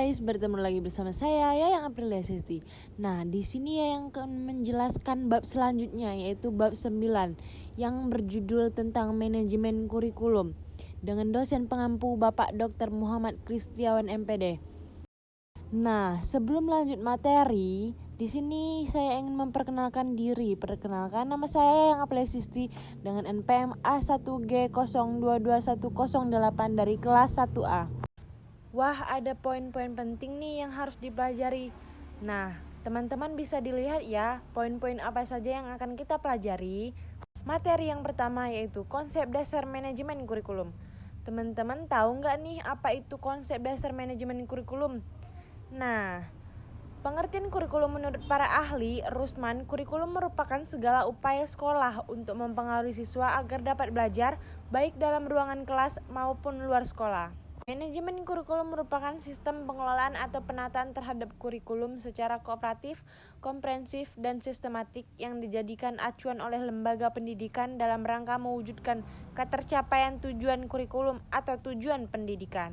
guys, bertemu lagi bersama saya Yayang Aprilia Sesti. Nah, di sini Yayang akan menjelaskan bab selanjutnya, yaitu bab 9 yang berjudul tentang manajemen kurikulum dengan dosen pengampu Bapak Dr. Muhammad Kristiawan MPD. Nah, sebelum lanjut materi, di sini saya ingin memperkenalkan diri. Perkenalkan, nama saya Yayang Aprilia Sesti dengan NPM A1G022108 dari kelas 1A. Wah, ada poin-poin penting nih yang harus dipelajari. Nah, teman-teman bisa dilihat ya, poin-poin apa saja yang akan kita pelajari. Materi yang pertama yaitu konsep dasar manajemen kurikulum. Teman-teman tahu nggak nih apa itu konsep dasar manajemen kurikulum? Nah, pengertian kurikulum menurut para ahli, Rusman, kurikulum merupakan segala upaya sekolah untuk mempengaruhi siswa agar dapat belajar baik dalam ruangan kelas maupun luar sekolah. Manajemen kurikulum merupakan sistem pengelolaan atau penataan terhadap kurikulum secara kooperatif, komprehensif, dan sistematik yang dijadikan acuan oleh lembaga pendidikan dalam rangka mewujudkan ketercapaian tujuan kurikulum atau tujuan pendidikan.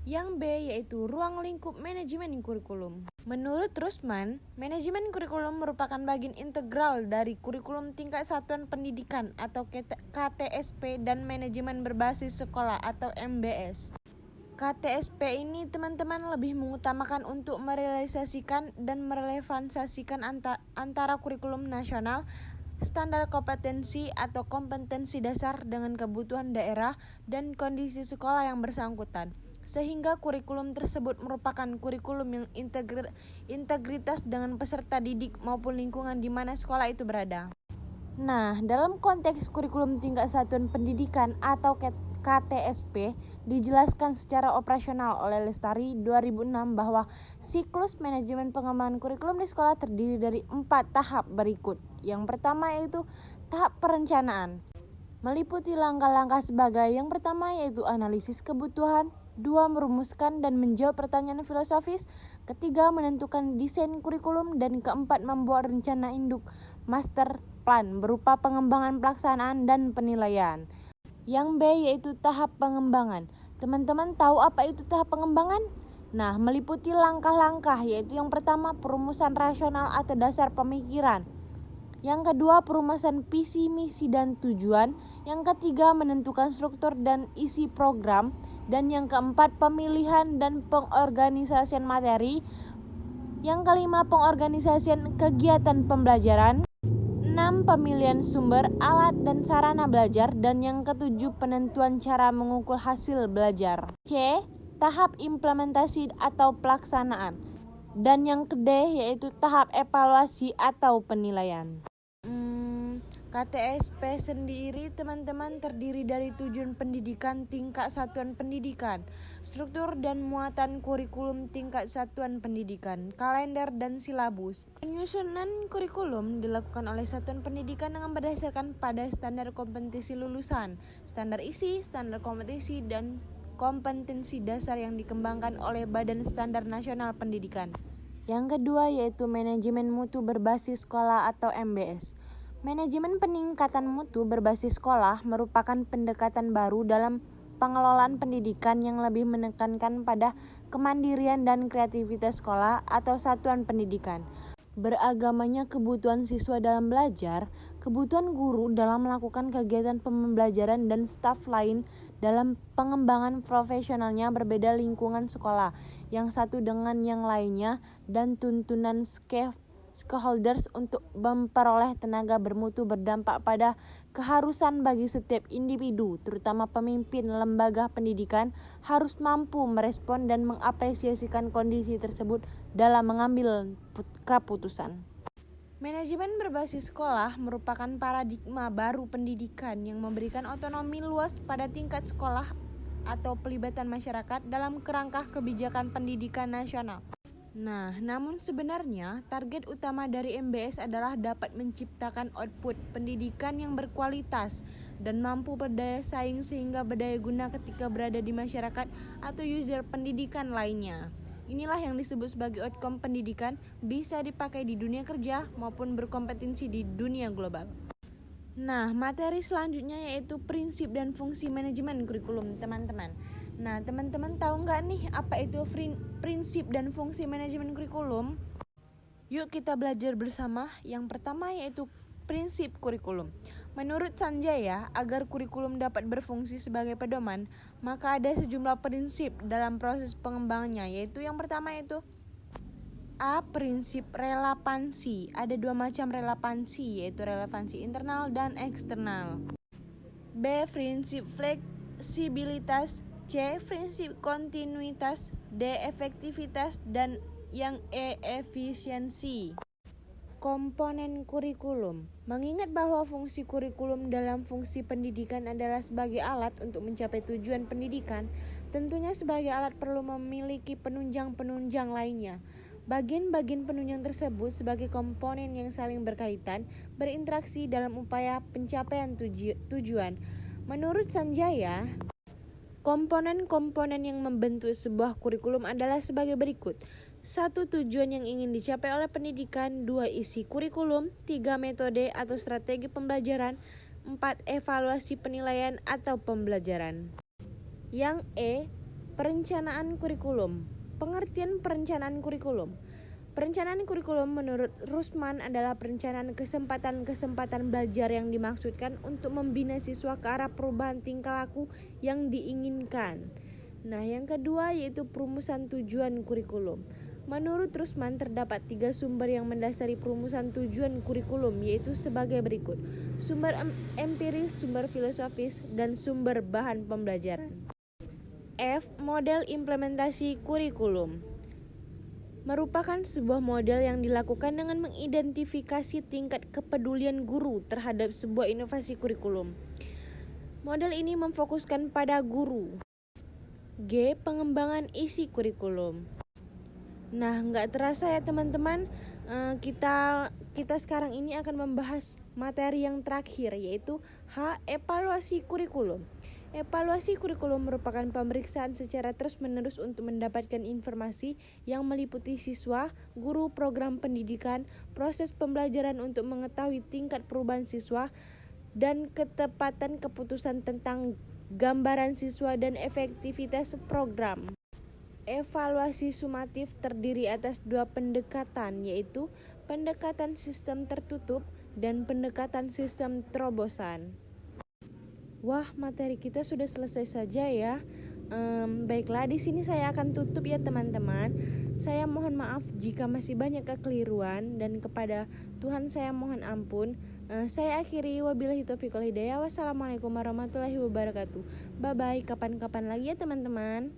Yang B yaitu ruang lingkup manajemen kurikulum. Menurut Rusman, manajemen kurikulum merupakan bagian integral dari kurikulum tingkat satuan pendidikan atau KTSP dan manajemen berbasis sekolah atau MBS. KTSP ini teman-teman lebih mengutamakan untuk merealisasikan dan merelevansasikan antara kurikulum nasional, standar kompetensi atau kompetensi dasar dengan kebutuhan daerah dan kondisi sekolah yang bersangkutan. Sehingga kurikulum tersebut merupakan kurikulum yang integritas dengan peserta didik maupun lingkungan di mana sekolah itu berada. Nah, dalam konteks kurikulum tingkat satuan pendidikan atau KTSP dijelaskan secara operasional oleh Lestari 2006 bahwa siklus manajemen pengembangan kurikulum di sekolah terdiri dari 4 tahap berikut. Yang pertama yaitu tahap perencanaan, meliputi langkah-langkah sebagai yang pertama yaitu analisis kebutuhan, 2. Merumuskan dan menjawab pertanyaan filosofis, ketiga menentukan desain kurikulum, dan keempat membuat rencana induk master plan berupa pengembangan pelaksanaan dan penilaian. Yang B yaitu tahap pengembangan. Teman-teman tahu apa itu tahap pengembangan? Nah, meliputi langkah-langkah yaitu yang pertama perumusan rasional atau dasar pemikiran. Yang kedua perumusan visi, misi, dan tujuan. Yang ketiga menentukan struktur dan isi program. Dan yang keempat pemilihan dan pengorganisasian materi. Yang kelima pengorganisasian kegiatan pembelajaran. 6. Pemilihan sumber, alat, dan sarana belajar. Dan yang ketujuh penentuan cara mengukur hasil belajar. C. Tahap implementasi atau pelaksanaan. Dan yang D yaitu tahap evaluasi atau penilaian. KTSP sendiri teman-teman terdiri dari tujuan pendidikan tingkat satuan pendidikan, struktur dan muatan kurikulum tingkat satuan pendidikan, kalender dan silabus. Penyusunan kurikulum dilakukan oleh satuan pendidikan dengan berdasarkan pada standar kompetensi lulusan, standar isi, standar kompetisi, dan kompetensi dasar yang dikembangkan oleh Badan Standar Nasional Pendidikan. Yang kedua yaitu manajemen mutu berbasis sekolah atau MBS. Manajemen peningkatan mutu berbasis sekolah merupakan pendekatan baru dalam pengelolaan pendidikan yang lebih menekankan pada kemandirian dan kreativitas sekolah atau satuan pendidikan. Beragamanya kebutuhan siswa dalam belajar, kebutuhan guru dalam melakukan kegiatan pembelajaran dan staf lain dalam pengembangan profesionalnya berbeda lingkungan sekolah yang satu dengan yang lainnya dan tuntunan stakeholders untuk memperoleh tenaga bermutu berdampak pada keharusan bagi setiap individu, terutama pemimpin lembaga pendidikan, harus mampu merespon dan mengapresiasikan kondisi tersebut dalam mengambil keputusan. Manajemen berbasis sekolah merupakan paradigma baru pendidikan yang memberikan otonomi luas pada tingkat sekolah atau pelibatan masyarakat dalam kerangka kebijakan pendidikan nasional. Nah, namun sebenarnya target utama dari MBS adalah dapat menciptakan output pendidikan yang berkualitas dan mampu berdaya saing sehingga berdaya guna ketika berada di masyarakat atau user pendidikan lainnya. Inilah yang disebut sebagai outcome pendidikan bisa dipakai di dunia kerja maupun berkompetensi di dunia global. Nah, materi selanjutnya yaitu prinsip dan fungsi manajemen kurikulum, teman-teman. Nah, teman-teman tahu nggak nih apa itu prinsip dan fungsi manajemen kurikulum? Yuk kita belajar bersama. Yang pertama yaitu prinsip kurikulum. Menurut Sanjaya, agar kurikulum dapat berfungsi sebagai pedoman, maka ada sejumlah prinsip dalam proses pengembangannya, yaitu yang pertama yaitu A. Prinsip relevansi. Ada dua macam relevansi, yaitu relevansi internal dan eksternal. B. Prinsip fleksibilitas. C. Prinsip kontinuitas. D. Efektivitas. Dan yang E. Efisiensi. Komponen kurikulum. Mengingat bahwa fungsi kurikulum dalam fungsi pendidikan adalah sebagai alat untuk mencapai tujuan pendidikan, tentunya sebagai alat perlu memiliki penunjang-penunjang lainnya. Bagian-bagian penunjang tersebut sebagai komponen yang saling berkaitan, berinteraksi dalam upaya pencapaian tujuan. Menurut Sanjaya, komponen-komponen yang membentuk sebuah kurikulum adalah sebagai berikut. 1. Tujuan yang ingin dicapai oleh pendidikan. 2. Isi kurikulum. 3. Metode atau strategi pembelajaran. 4. Evaluasi penilaian atau pembelajaran. Yang E. Perencanaan kurikulum. Pengertian perencanaan kurikulum. Perencanaan kurikulum menurut Rusman adalah perencanaan kesempatan-kesempatan belajar yang dimaksudkan untuk membina siswa ke arah perubahan tingkah laku yang diinginkan. Nah, yang kedua yaitu perumusan tujuan kurikulum. Menurut Rusman terdapat 3 sumber yang mendasari perumusan tujuan kurikulum, yaitu sebagai berikut: sumber empiris, sumber filosofis, dan sumber bahan pembelajaran. F. Model implementasi kurikulum merupakan sebuah model yang dilakukan dengan mengidentifikasi tingkat kepedulian guru terhadap sebuah inovasi kurikulum. Model ini memfokuskan pada guru. G. Pengembangan isi kurikulum. Nah, nggak terasa ya teman-teman, kita sekarang ini akan membahas materi yang terakhir, yaitu H. Evaluasi kurikulum. Evaluasi kurikulum merupakan pemeriksaan secara terus-menerus untuk mendapatkan informasi yang meliputi siswa, guru, program pendidikan, proses pembelajaran untuk mengetahui tingkat perubahan siswa, dan ketepatan keputusan tentang gambaran siswa dan efektivitas program. Evaluasi sumatif terdiri atas 2 pendekatan, yaitu pendekatan sistem tertutup dan pendekatan sistem terobosan. Wah, materi kita sudah selesai saja ya. Baiklah, di sini saya akan tutup ya teman-teman. Saya mohon maaf jika masih banyak kekeliruan dan kepada Tuhan saya mohon ampun. Saya akhiri, wabillahi taufiq wal hidayah. Wassalamualaikum warahmatullahi wabarakatuh. Bye bye, kapan-kapan lagi ya teman-teman.